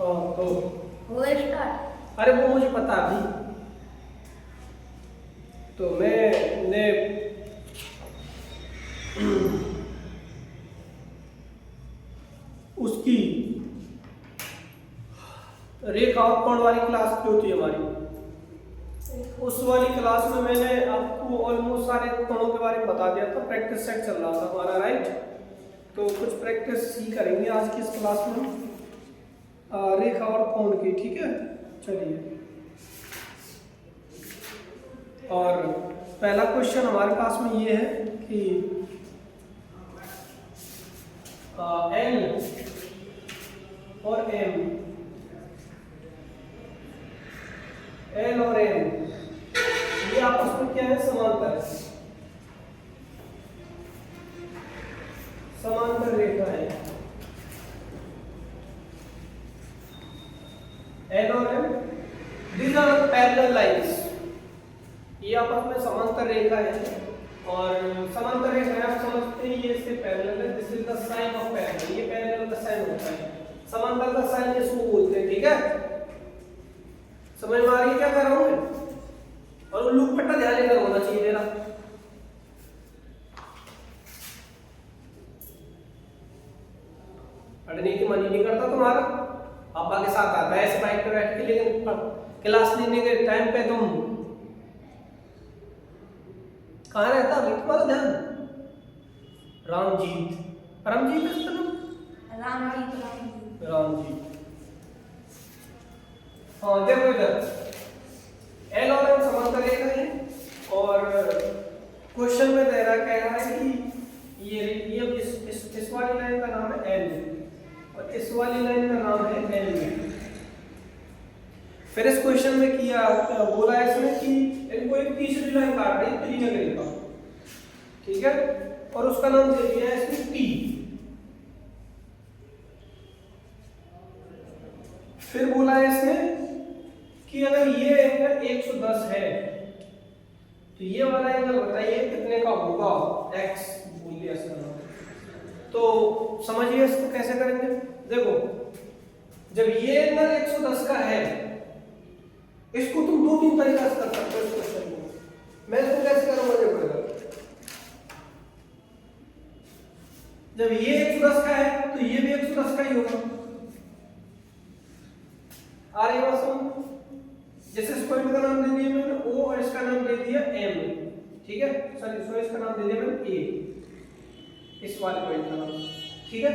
तो वो स्टार्ट। अरे वो मुझे पता अभी, तो मैंने उसकी रेखा और कोण वाली क्लास जो थी हमारी, उस वाली क्लास में मैंने आपको ऑलमोस्ट सारे कोणों के बारे में बता दिया था। प्रैक्टिस सेट चल रहा था हमारा, राइट। तो कुछ प्रैक्टिस ही करेंगे आज की इस क्लास में रेखा और कोण की, ठीक है। चलिए, और पहला क्वेश्चन हमारे पास में ये है कि एल और एम, एल और एम ये आपस में क्या है, समांतर है, समांतर रेखा है। एल और M these are parallel lines, ये आपस में समांतर रेखा है। और समांतर रेखा आप समझते हैं ये इससे पैरेलल है, this is the sign of parallel, ये पैरेलल का साइन होता है, समांतर का साइन इसको बोलते हैं, ठीक है। समझ में आ रही है क्या कर रहा हूं मैं? और उल्लू पट्टा ध्यान देकर होना चाहिए मेरा। पढ़ने की मन ही नहीं करता तुम्हारा, पापा के साथ आता है ऐसे बाइक पे बैठ के, लेकिन क्लास लेने के टाइम पे तुम कहाँ रहता अभी तुम्हारा ध्यान? रामजीत, रामजीत है उसका नाम? रामजीत। हाँ देखो इधर, एल और एम समांतर रेखा है, और क्वेश्चन में दे रहा कह रहा है कि ये इस वाली लाइन का नाम है एल और इस वाली लाइन का नाम है एल। फिर इस क्वेश्चन में किया बोला है इसमें कि इनको एक तीसरी लाइन काट रही है त्रिज्या रेखा, ठीक है, और उसका नाम दे दिया है इसमें टी। फिर बोला है इसमें कि अगर ये एंगल 110 है तो ये वाला एंगल बताइए कितने का होगा, x बोल दिया इसका नाम। तो समझिए इसको कैसे करेंगे। देखो, जब ये एंगल 110 का है, इसको तुम दो तीन तरीका से कर सकते हो इस क्वेश्चन को। मैं इसको कैसे करूंगा, देखो जब ये 110 का है तो ये भी 110 का ही होगा। आ रही बात समझ? जैसे इस पॉइंट का नाम दे दिया मैंने O और इसका नाम दे दिया M, ठीक है, सॉरी सो इसका नाम दे दिया मैंने A, इस वाले पॉइंट का नाम, ठीक है।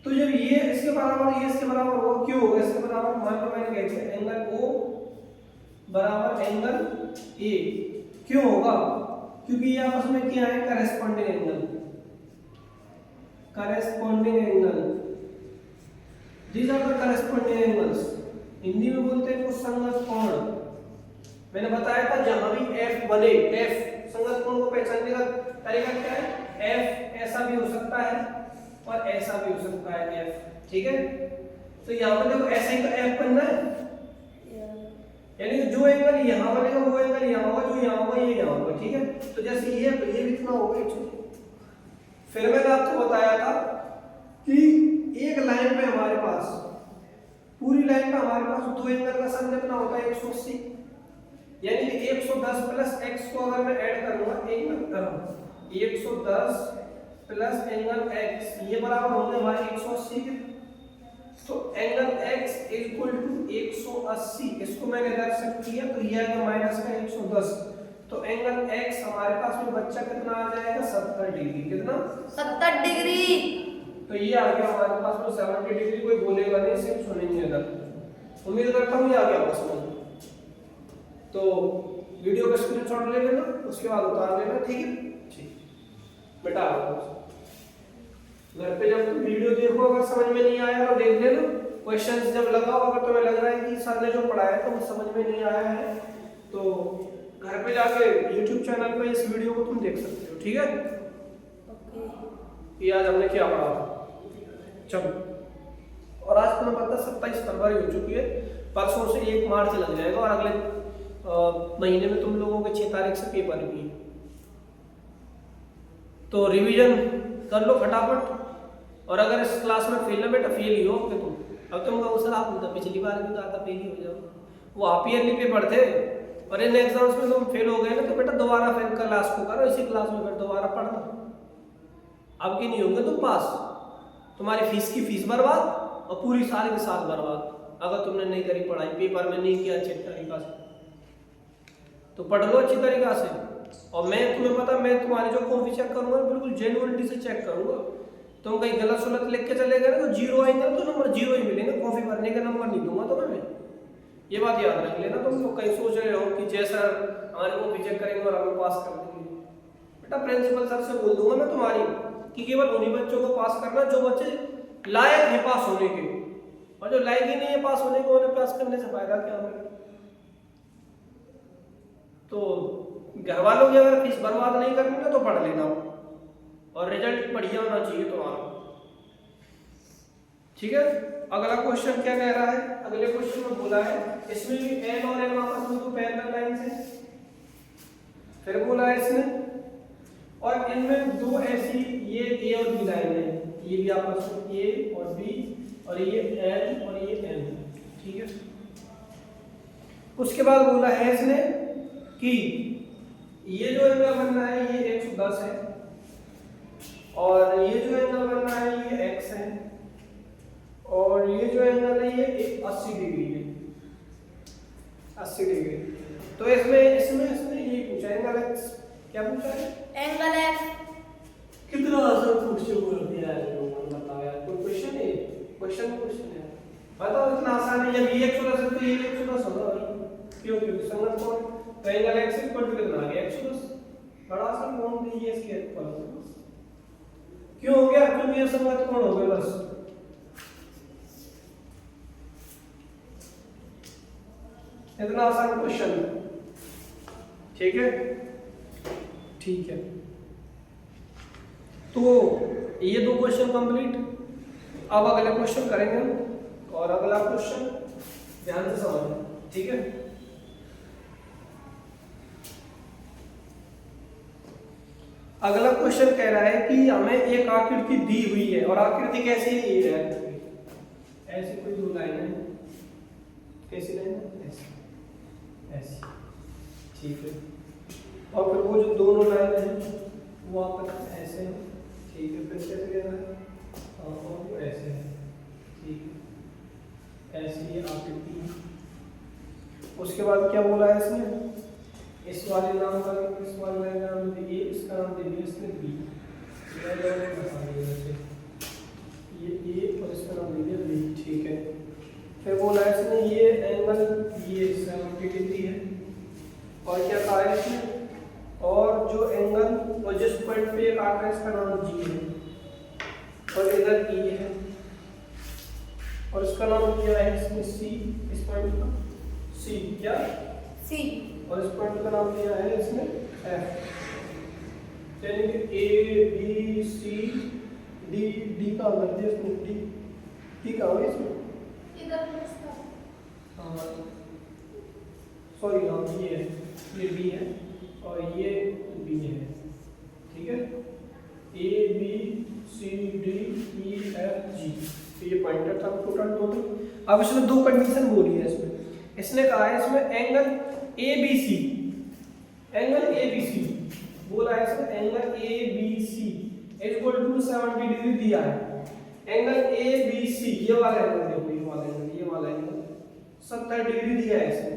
तो जब ये इसके बराबर, ये इसके बराबर होगा, क्यों होगा इसके बराबर? मान लो मैंने कह दिया एंगल O बराबर एंगल A, क्यों होगा? क्योंकि ये आपस में क्या है, corresponding angle, corresponding angle, these are the corresponding angles. Hindi में बोलते हैं कुछ संगत कोण। मैंने बताया था जहां भी F बने, F संगत कोण को पहचानने का तरीका क्या है, F ऐसा भी हो सकता है और ऐसा भी हो सकता है F, ठीक है। तो यहाँ पर देखो ऐसे ही तो F बनना है, यानी जो एंगल यहाँ बनेगा वो एंगल यहाँ होगा, जो यहाँ होगा ये यहाँ होगा, ठीक है। तो जैसे ये भी कितना होगा, फिर मैंने आपको बताया था कि एक लाइन पे हमारे पास, पूरी लाइन पे हमारे पास दो एंगल का सम कितना होता है, 180, यानी कि 110 प्लस x को अगर मैं ऐड करूंगा, एक मिनट करूं, 110 प्लस एंगल x ये बराबर होंगे हमारे 180 के। तो एंगल x इक्वल टू 180, इसको मैंने इधर सेट किया तो ये आएगा माइनस का 110। तो एंगल x हमारे पास में बच्चा कितना आ जाएगा, 70 डिग्री। कितना? 70 डिग्री। तो ये आ गया हमारे पास में 70 डिग्री। कोई बोलेगा नहीं, सिर्फ सुनेंगे इधर। उम्मीद करता हूँ ये आ गया आपको समझ। तो वीडियो का स्क्रीनशॉट ले लेना, उसके बाद उतार लेना, ठीक है। ठीक बेटा, घर पे जब तुम वीडियो देखो, अगर समझ में नहीं आया तो देख लेना, क्वेश्चंस जब लगाओ, अगर तुम्हें लग रहा है कि सर ने जो पढ़ाया तो वो समझ में नहीं आया है, तो घर पे जाके YouTube चैनल पे इस वीडियो को तुम देख सकते हो, ठीक है। ये आज हमने क्या पढ़ा था, चलो। और आज तुम्हें पता 27 फरवरी हो चुकी है, परसों से 1 मार्च लग जाएगा, और अगले महीने में तुम लोगों के 6 तारीख से पेपर भी है। तो रिवीजन कर लो फटाफट, और अगर इस क्लास में फेल है बेटा, फेल ही हो तुम। अब तुम कहो सर आप तो पिछली बार भी कहा था फेल ही हो जाओ, वो हाफ ईयरली पेपर थे और इन एग्जाम्स में तुम फेल हो गए ना, तो बेटा दोबारा फिर क्लास को करो, इसी क्लास में फिर दोबारा पढ़ना। अब की नहीं होंगे तुम पास, तुम्हारी फीस की फीस बर्बाद और पूरी साल की साल बर्बाद, अगर तुमने नहीं करी पढ़ाई, पेपर में नहीं किया अच्छे तरीका से। तो पढ़ लो अच्छी तरीका से, और मैं तुम्हें पता मैं तुम्हारे जो कॉपी चेक करूंगा बिल्कुल जेन्युइनिटी से चेक करूंगा। तुम कहीं गलत सुलत लिख के चले गए ना तो जीरो आएंगे, तो नंबर जीरो ही मिलेंगे, कॉपी भरने के नंबर नहीं दूंगा तुम्हें मैं। ये बात याद रख लेना। तुम तो कहीं सोच रहे हो कि जैसा हमारे कॉपी चेक करेंगे और हमें पास कर देंगे, बेटा प्रिंसिपल सर से बोल दूंगा मैं तुम्हारी कि केवल उन्हीं बच्चों को पास करना जो बच्चे लायक है पास होने के, और जो लायक ही नहीं है पास होने को, उन्हें पास करने से फायदा क्या होगा। तो घर वालों की अगर फीस बर्बाद नहीं करनी ना तो पढ़ लेना, और रिजल्ट बढ़िया होना चाहिए तुम्हारा, ठीक है। अगला क्वेश्चन क्या कह रहा है, अगले क्वेश्चन में बोला है इसमें भी एन और एन आपस में तो पैरेलल लाइंस है, फिर बोला है इसने, और इनमें दो ऐसी ये ए और बी लाइन है, ये भी आपस में ए और बी, और ये एन और ये एन, ठीक है। उसके बाद बोला है इसने कि ये जो एंगल बन रहा है ये 110 है, और ये जो एंगल बन रहा है ये x है, और ये जो एंगल है ये 80 डिग्री है, 80 डिग्री। तो इसमें इसमें इसमें ये पूछा एंगल x, क्या पूछा है, एंगल x। कितना आसान क्वेश्चन बोल दिया है लोगों ने, बताओ यार, कोई क्वेश्चन है, क्वेश्चन है, बताओ इतना आसान है। जब ये 110 है तो ये 110 होगा भाई, क्यों, क्योंकि संगत कोण, तो एंगल x इक्वल टू कितना आ गया 110, बड़ा सा कोण दीजिए इसके इक्वल, क्यों हो गया, क्योंकि ये संगत कोण हो गया बस। इतना आसान क्वेश्चन, ठीक है, ठीक है। तो ये दो क्वेश्चन कंप्लीट, अब अगला क्वेश्चन करेंगे हम, और अगला क्वेश्चन ध्यान से समझना, ठीक है। अगला क्वेश्चन कह रहा है कि हमें एक आकृति दी हुई है, और आकृति कैसी है, ये है ऐसी कोई दो लाइन है, कैसी लाइन है, ऐसी ऐसी, ठीक है। और फिर वो जो दोनों लाइन है वो आपस ऐसे है, ठीक है, फिर कैसे लेना है, और वो ऐसे है, ठीक है, ऐसी ये आकृति है। उसके बाद क्या बोला है इसने, इस वाले नाम का, इस वाले का नाम दे ए, इसका नाम दे दिया इसने बी, ये ए और इसका नाम दे दिया बी, ठीक है। फिर बोला है इसने ये एंगल ये 70 डिग्री है, और क्या कहा है इसने, और जो एंगल और जिस पॉइंट पे ये काट रहा है इसका नाम जी है, और इधर ई है, और इसका नाम क्या है इसमें सी, इस पॉइंट का सी, क्या सी, और इस पॉइंट का नाम दिया है इसमें एफ, यानी कि A B C D, D का कर दिया इसमें, डी का है इसमें, हाँ सॉरी, हाँ ये है, ये बी है और ये बी है, ठीक है, A B C D E F G, तो ये पॉइंटर था टोटल। अब इसने दो कंडीशन बोली है इसमें, इसने कहा है इसमें angle A B C, angle A B C बोला है इसमें, angle A B C equal to 70 degree दिया है, एंगल ए बी सी ये वाला एंगल देखो, ये वाला एंगल 70 डिग्री दिया है इसने,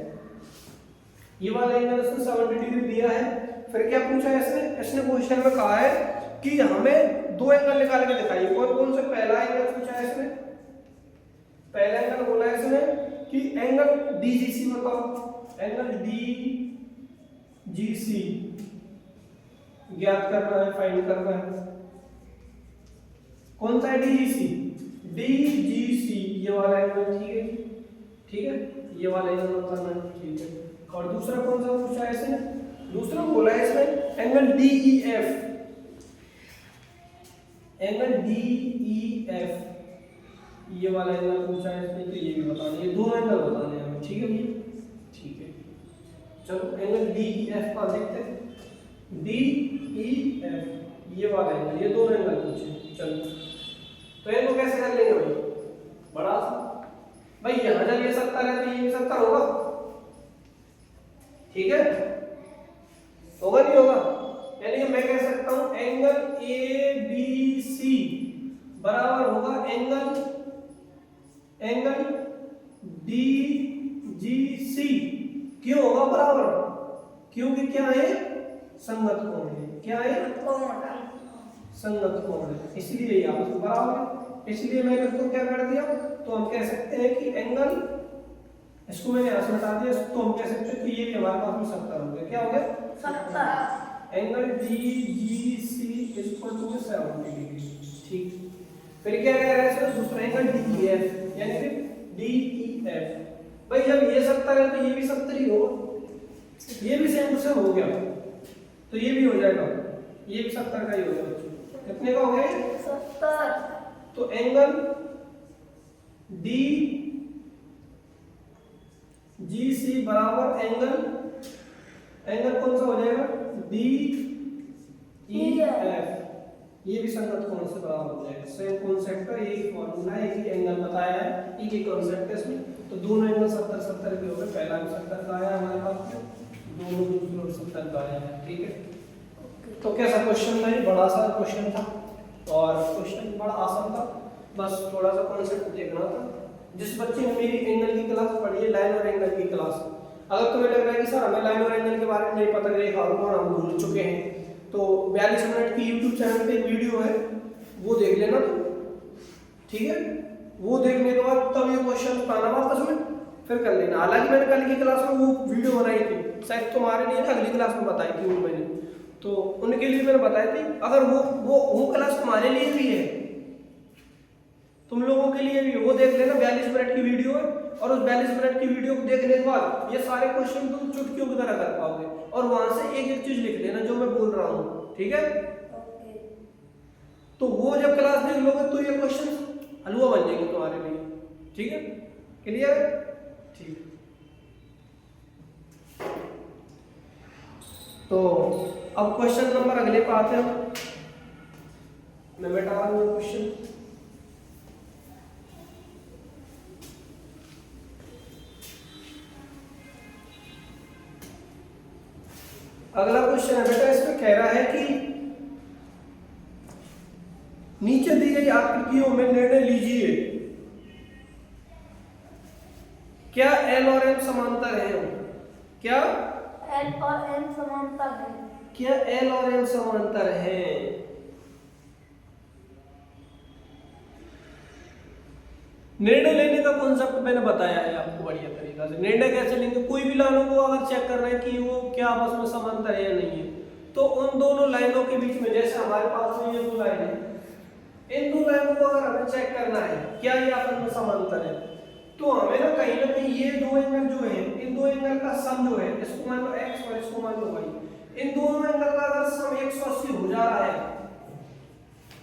ये वाला एंगल इसने 70 डिग्री दिया है। फिर क्या पूछा है इसने, इसने क्वेश्चन में कहा है कि हमें दो एंगल निकाल के दिखाइए, कौन कौन से। पहला एंगल पूछा है इसने, पहला एंगल बोला है इसने कि एंगल डीजीसी बताओ, एंगल डीजीसी ज्ञात करना है, फाइंड करना है। कौन सा है डीजीसी, डीजीसी ये वाला एंगल, ठीक है, ठीक है, ये वाला एंगल बताना है, ठीक है। और दूसरा कौन सा पूछा है इसने, दूसरा बोला है इसमें एंगल डीईएफ, एंगल डीईएफ ये वाला एंगल पूछा है इसमें, तो ये भी बताना है, ये दोनों एंगल बताने हैं हमें, ठीक है भैया, ठीक है। चलो एंगल डीईएफ का देखते हैं, डीईएफ ये वाला एंगल, ये दोनों एंगल पूछे। चलो तो इनको कैसे कर लेंगे भाई, बड़ा सा जब ये 70 है तो ये भी 70 होगा, ठीक है, होगा नहीं होगा? यानी कि मैं कह सकता हूं एंगल ए बी सी बराबर होगा एंगल डी जी सी। क्यों होगा बराबर? क्योंकि क्या है, संगत कोण है। क्या है? संगत कोण है, इसलिए ये आपस में बराबर है। इसलिए मैंने इसको क्या कर दिया, तो हम कह सकते हैं कि एंगल, इसको मैंने यहां से हटा दिया, तो हम कह सकते हैं कि ये भी हमारे पास में 70 हो गया। क्या हो गया? 70। Angle D G C equal to 70 degree. ठीक, फिर क्या कह रहे हैं सर, दूसरा एंगल डी ई एफ, यानी कि डी ई एफ। भाई जब ये 70 है तो ये भी 70 ही होगा, ये भी सेम टू सेम हो गया, तो ये भी हो जाएगा, ये भी 70 का ही हो जाएगा। कितने का हो गया? 70। तो एंगल डी जी सी बराबर एंगल कौन सा हो जाएगा? D E F. ये भी संगत कोण से बराबर हो जाएगा। सेम कॉन्सेप्ट है, यही फॉर्मूला है, यही एंगल बताया है, एक ही कॉन्सेप्ट है इसमें। तो दोनों एंगल 70 70 के हो गए। पहला भी 70 का आया हमारे पास में, दोनों दूसरों 70 का आया है। ठीक है, तो कैसा क्वेश्चन था? ये बड़ा सा क्वेश्चन था और क्वेश्चन बड़ा आसान था, बस थोड़ा सा कॉन्सेप्ट देखना था। जिस बच्चे ने मेरी एंगल की क्लास पढ़ी है, लाइन और एंगल की क्लास, अगर तुम्हें लग रहा है कि सर हमें लाइन और एंगल के बारे में नहीं पता, रेखा और कोण हम भूल चुके हैं, तो 42 मिनट की YouTube चैनल पे वीडियो है, वो देख लेना तुम, ठीक है? वो देखने के बाद तब ये क्वेश्चन पाना वापस में फिर कर लेना। हालांकि मैंने कल की क्लास में वो वीडियो बनाई थी, शायद तुम्हारे लिए अगली क्लास में बताई थी वो मैंने, तो उनके लिए मैंने बताई थी। अगर वो क्लास तुम्हारे लिए भी है, तुम लोगों के लिए भी, वो देख लेना, 42 मिनट की वीडियो है, और उस 42 मिनट की वीडियो को देखने के बाद ये सारे क्वेश्चन तुम चुटकियों की तरह कर पाओगे, और वहां से एक एक चीज लिख लेना जो मैं बोल रहा हूँ, ठीक है? तो वो जब क्लास देख लोगे तो ये क्वेश्चन हलवा बन जाएंगे तुम्हारे लिए, ठीक है? क्लियर है? ठीक, तो अब क्वेश्चन नंबर अगले पे आते हैं। मैं बैठा रहा हूँ क्वेश्चन, अगला क्वेश्चन है बेटा, इसमें कह रहा है कि नीचे दी गई आकृतियों में निर्णय लीजिए, क्या एल और एम समांतर है? क्या एल और एम समांतर है? क्या एल और एम समांतर है? निर्णय लेने का कॉन्सेप्ट मैंने बताया है आपको बढ़िया तरीका से। निर्णय कैसे लेंगे? कोई भी लाइनों को अगर चेक करना है कि वो क्या आपस में समांतर है या नहीं है, तो उन दोनों लाइनों के बीच में, जैसे हमारे पास में ये दो लाइन है, इन दो लाइनों को अगर हमें चेक करना है क्या ये आपस में समांतर है, तो हमें ना कहीं ये दो एंगल जो है, इन दो एंगल का सम जो है, इसको मान लो x और इसको मान लो y, इन दोनों एंगल का अगर सम 180 हो जा रहा है,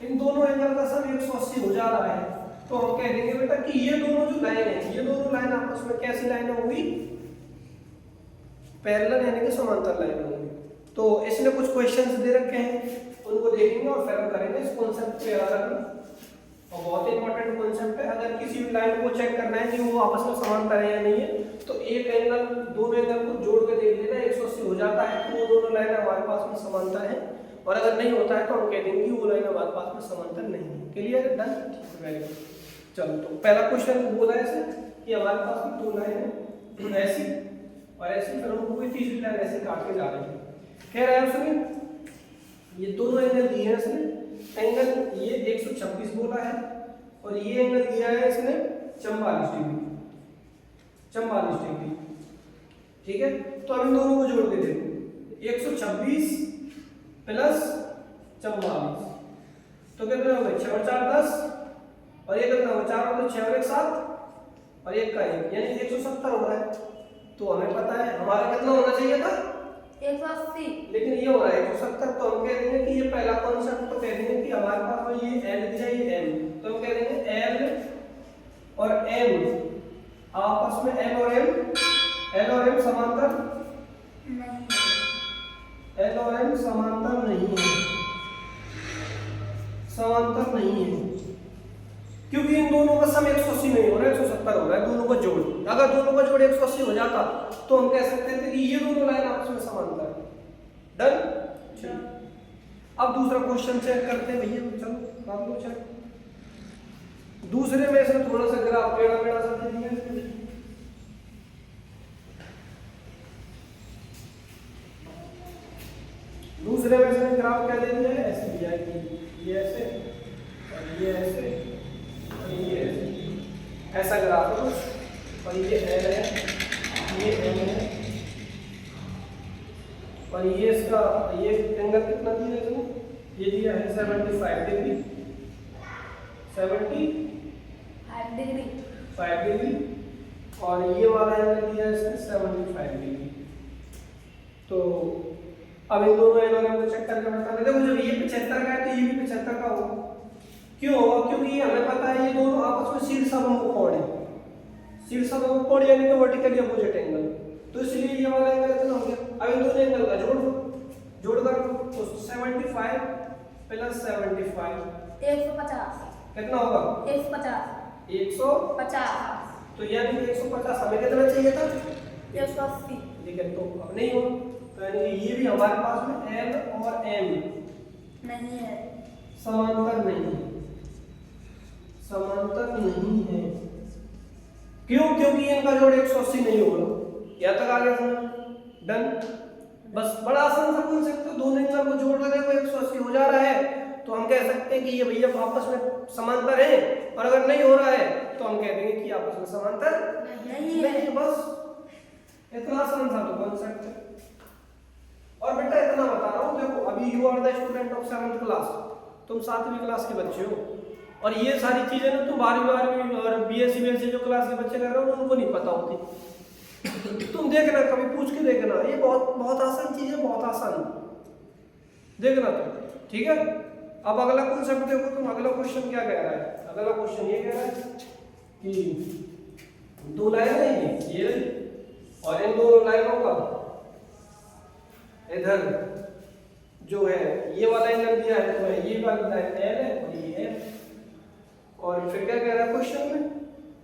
इन दोनों एंगल का सम 180 हो जा रहा है, तो हम कह देंगे बेटा कि ये दोनों जो लाइन है, ये दोनों लाइन आपस में कैसी लाइन होगी? पैरेलल, यानी कि समांतर लाइन होगी। तो इसने कुछ क्वेश्चंस दे रखे हैं, उनको देखेंगे और फिर हम करेंगे इस कॉन्सेप्ट पे याद रखना, और बहुत इंपॉर्टेंट कॉन्सेप्ट है। अगर किसी भी लाइन को चेक करना है कि वो आपस में समांतर है या नहीं है, तो एक एंगल, दोनों एंगल को जोड़ के देख लेना, 180 हो जाता है तो वो दोनों लाइन हमारे पास में समांतर है, और अगर नहीं होता है तो हम कह देंगे कि वो लाइन हमारे पास में समांतर नहीं है। क्लियर है? डन? ठीक है, वेरी गुड। चलो, तो पहला क्वेश्चन बोला है कि हमारे पास में दो लाइन है, ऐसी और ऐसी, फिर हम कोई तीसरी लाइन ऐसे काट के जा रहे हैं। कह रहा है उसमें ये दोनों एंगल दिए हैं इसने, एंगल ये 126 बोला है, और ये एंगल दिया है इसने 44 डिग्री, 44 डिग्री, ठीक है? तो अब इन दोनों को जोड़ के देखो, 126 प्लस 44, तो कितना हो गया? 6 और 4 10, और ये कितना होगा? 4 और 6 और 1 7, और 1 का 1, यानी 170 हो रहा है। तो हमें पता है हमारा कितना होना चाहिए था? 180, लेकिन ये हो रहा है 170, तो हम कह देंगे कि ये पहला कॉन्सेप्ट, तो कह देंगे कि हमारे पास में ये L दिया है, ये M, तो हम कह देंगे L और M आपस में, L और M समांतर नहीं, L और M समांतर नहीं है, समांतर नहीं है, क्योंकि इन दोनों का सम 180 नहीं हो रहा है, 170 हो रहा है, दोनों का जोड़। अगर दोनों का जोड़ 180 हो जाता तो हम कह सकते थे कि ये दोनों लाइन आपस में समांतर है। डन। अब दूसरा क्वेश्चन चेक करते हैं भैया, चलो कर लो चेक। दूसरे में से थोड़ा सा ग्राफ टेढ़ा मेढ़ा सा दे दिया। दूसरे में से ग्राफ क्या दे दिया है, ऐसे दिया है कि ये ऐसे और ये ऐसे और ये ऐसे, ऐसा ग्राफ है। और ये एल है, ये एल है, और ये इसका ये एंगल कितना दिया है इसमें, ये दिया है 75 डिग्री, 75 डिग्री, और ये वाला एंगल दिया है इसमें 75 डिग्री। तो अब इन दोनों एंगलों को चेक करके बताना। देखो जब ये 75 का है तो ये भी 75 का होगा। क्यों होगा? क्योंकि हमें पता है ये दोनों आपस में शीर्षाभिमुख कोण है, शीर्षाभिमुख कोण यानी कि वर्टिकली अपोजिट एंगल, तो इसलिए ये वाला एंगल इतना हो गया। अब इन दोनों एंगल का जोड़ कर तो 75 प्लस 75 150 कितना होगा? 150। तो यानी कि 150 हमें कितना चाहिए था? 180। ठीक है, तो अब नहीं हो, तो यानी कि ये भी हमारे पास में L और M नहीं है, समांतर नहीं है, समांतर नहीं है। क्यों? क्योंकि इनका जोड़ 180 नहीं हो रहा। क्या तक आ गया समझ? डन। बस बड़ा आसान सा कॉन्सेप्ट है, दोनों एंगल को जोड़ रहे हो 180 हो जा रहा है तो हम कह सकते हैं कि ये भैया आपस में समांतर है। और अगर नहीं हो रहा है तो हम कह देंगे कि आपस में समांतर नहीं है। बस इतना आसान था तो कॉन्सेप्ट है। और बेटा इतना बता रहा हूँ, देखो अभी you are the student of 7th class, तुम 7वीं क्लास के बच्चे हो, और ये सारी चीजें ना तुम 12वीं और बीएससी जो क्लास के बच्चे कर रहे हो उनको नहीं पता होती। तुम देखना, कभी पूछ के देखना, ये बहुत बहुत आसान चीज है, बहुत आसान देखना तुम, ठीक है। अब अगला कॉन्सेप्ट देखो तुम, अगला क्वेश्चन क्या कह रहा है? अगला क्वेश्चन ये कह रहा है कि दो लाइन है ये और इन दोनों लाइनों का इधर जो है ये वाला एंगल दिया है, तो ये वाली लाइन L है और ये F। और फिर क्या कह रहा है क्वेश्चन में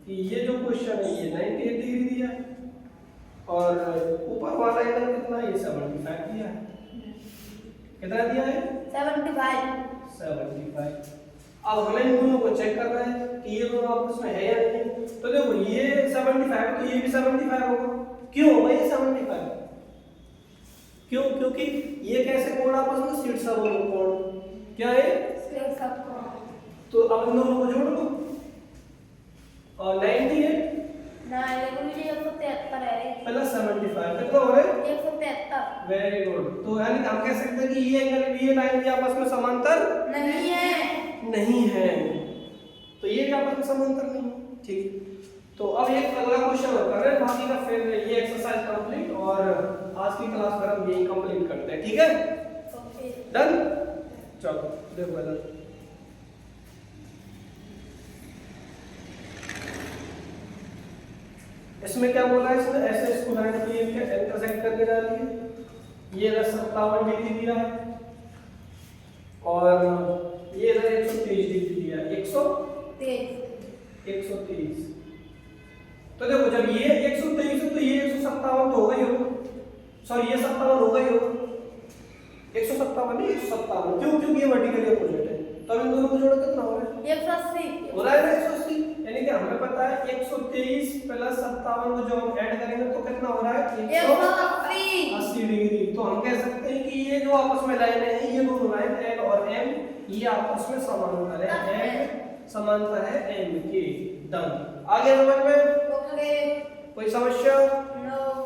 कि ये जो क्वेश्चन है ये 98 डिग्री दिया है और ऊपर वाला एंगल कितना है, ये 75 दिया है। कितना दिया है? 75। अब हमें इन दोनों को चेक करना है कि ये दोनों आपस में है या नहीं। तो देखो ये 75 तो ये भी 75 होगा। क्यों होगा ये 75? क्यों? क्योंकि ये कैसे कोण आपस में शीर्षाभिमुख कोण क्या है? तो अब इन दोनों को जोड़ दो और 98 प्लस 75 कितना हो रहा है? 173। Very good. तो यानी कि हम कह सकते हैं कि ये एंगल ये लाइन भी आपस में समांतर नहीं है, तो ये भी आपस में समांतर नहीं है, ठीक। तो अब एक अगला क्वेश्चन कर रहे हैं, बाकी का फिर ये एक्सरसाइज कंप्लीट और आज की क्लास पर हम यही कंप्लीट करते हैं, ठीक है। डन। चलो देखो इधर, इसमें क्या बोला है? इसमें ऐसे इसको लाइन पे इंटरसेक्ट करके जा रही है, ये 57 डिग्री दिया है और ये इधर 123 डिग्री दिया है। 123। तो देखो जब ये 123 है तो ये 157 तो होगा ही होगा, सॉरी ये 57 होगा ही होगा, 157 नहीं 157। क्यों? क्योंकि ये वर्टिकली अपोजिट है। तो इन दोनों को जोड़ कितना हो रहा है? 180 हो रहा है ना 180। यानी कि हमें पता है 123 प्लस 57 को जो हम ऐड करेंगे तो कितना हो रहा है? 180 डिग्री। तो हम कह सकते हैं कि ये जो आपस में लाइन है, ये दोनों लाइन L और M ये आपस में समांतर है, L समांतर है M के। डन। आगे समझ में कोई समस्या,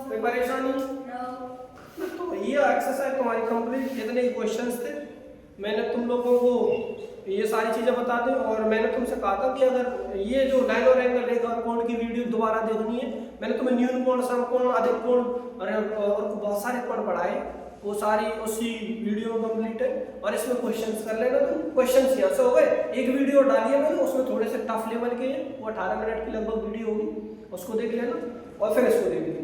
कोई परेशानी? तो ये एक्सरसाइज तुम्हारी कंप्लीट। इतने क्वेश्चंस थे, मैंने तुम लोगों को ये सारी चीजें बता दी और मैंने तुमसे कहा था कि अगर ये जो लाइन और एंगल रेखा और कोण की वीडियो दोबारा देखनी है, मैंने तुम्हें न्यून कोण, समकोण, अधिक कोण और बहुत सारे कोण पढ़ाए, वो सारी उसी वीडियो में कंप्लीट है। और इसमें क्वेश्चंस कर लेना तुम, क्वेश्चंस यहाँ से हो गए। एक वीडियो डाली है मैंने, उसमें थोड़े से टफ लेवल के हैं, वो 18 मिनट की लगभग वीडियो होगी, उसको देख लेना और फिर इसको देख लेना,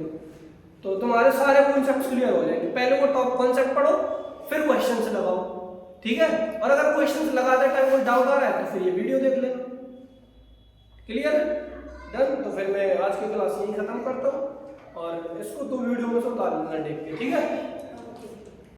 तो तुम्हारे सारे कॉन्सेप्ट क्लियर हो जाएंगे। पहले वो टॉप कॉन्सेप्ट पढ़ो, फिर क्वेश्चंस लगाओ, ठीक है। और अगर क्वेश्चंस लगाते टाइम कोई डाउट आ रहा है तो फिर ये वीडियो देख लेना, क्लियर? डन। तो फिर मैं आज की क्लास यही खत्म करता हूँ और इसको 2 वीडियो में सब डाल देना देख के, ठीक है?